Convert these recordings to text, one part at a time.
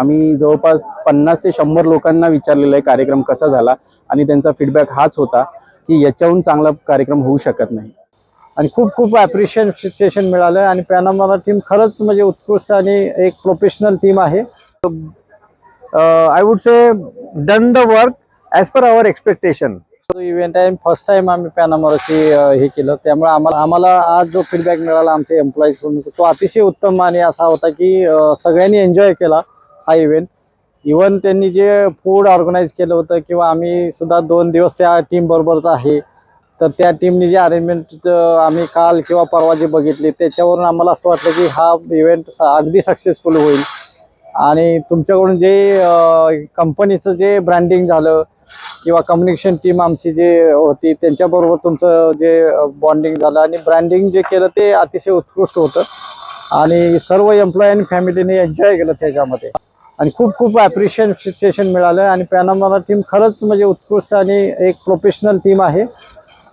आम्ही जवळपास 50 ते 100 लोकांना विचारलेला आहे कार्यक्रम कसा झाला आणि त्यांचा फीडबॅक हाच होता की याच्याहून चांगला कार्यक्रम होऊ शकत नाही आणि खूप खूप ॲप्रिशिएशन मिळालं आणि पॅनामोरा टीम खरंच म्हणजे उत्कृष्ट आणि एक प्रोफेशनल टीम आहे. I would say done the work as per hour expectation. Event आहे, फर्स्ट टाइम आम्ही पॅनामोराची हे केलं, त्यामुळे आम्हाला आज जो फीडबॅक मिळाला आमच्या एम्प्लॉईजकडून तो अतिशय उत्तम आणि असा होता की सगळ्यांनी एन्जॉय केला हा इव्हेंट. इव्हन त्यांनी जे फूड ऑर्गनाईज केलं होतं किंवा आम्ही सुद्धा 2 दिवस त्या टीम बरोबरच आहे, तर त्या टीमने जे अरेंजमेंट आम्ही काल किंवा परवा जे बघितले त्याच्यावरून आम्हाला असं वाटलं की हा इव्हेंट अगदी सक्सेसफुल होईल. आणि तुमच्याकडून जे कंपनीचं जे ब्रँडिंग झालं किंवा कम्युनिकेशन टीम आमची जे होती त्यांच्याबरोबर तुमचं जे बॉन्डिंग झालं आणि ब्रँडिंग जे केलं ते अतिशय उत्कृष्ट होतं आणि सर्व एम्प्लॉई आणि फॅमिलीने एन्जॉय केलं त्याच्यामध्ये आणि खूप खूप ॲप्रिशिएशन मिळालं. आणि पॅनामोरा टीम खरंच म्हणजे उत्कृष्ट आणि एक प्रोफेशनल टीम आहे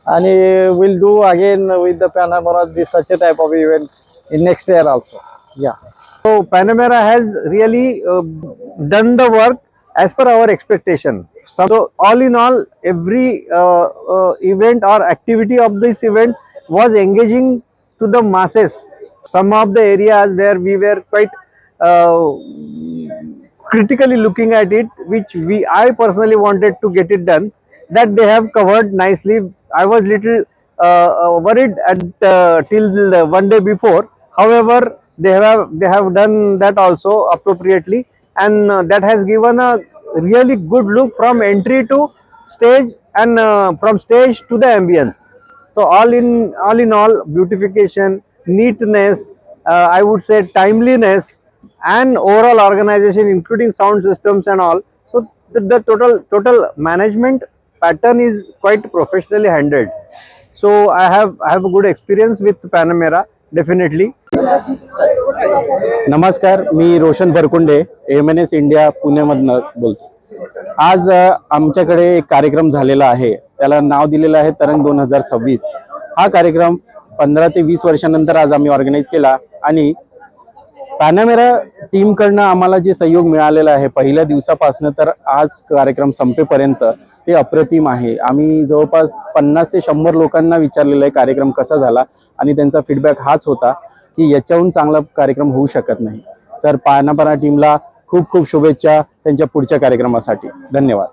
आणि will do again with the Panamora this such a type of event in next year also. Yeah so Panamora has really done the work as per our expectation. So all in all, every event or activity of this event was engaging to the masses. Some of the areas where we were quite critically looking at it, which I personally wanted to get it done, that they have covered nicely. I was little worried at till one day before. However, they have done that also appropriately, and that has given a really good look from entry to stage and from stage to the ambience. So all in all, beautification, neatness, I would say timeliness, and overall organization including sound systems and all. So the total management pattern is quite professionally handled. So I have a good experience with Panamera definitely. नमस्कार, मी Roshan भरकुंडे MNS India पुण्यामधनं बोलतो. आज आमच्याकडे एक कार्यक्रम झालेला आहे, त्याला नाव दिलेलं आहे तरंग 2026. हा कार्यक्रम 15 ते 20 वर्षानंतर आज आम्ही ऑर्गनाईज केला आणि पॅनामोरा टीमकडनं आम्हाला जे सहयोग मिळालेला आहे पहिल्या दिवसापासून तर आज कार्यक्रम संपेपर्यंत ते अप्रतिम आहे. आम्ही जवळपास 50 ते 100 लोकांना विचारलेला आहे कार्यक्रम कसा झाला आणि त्यांचा फीडबॅक हाच होता की याच्याहून चांगला कार्यक्रम होऊ शकत नाही. तर पॅनामोरा टीमला खूप खूप शुभेच्छा त्यांच्या पुढच्या कार्यक्रमासाठी. धन्यवाद.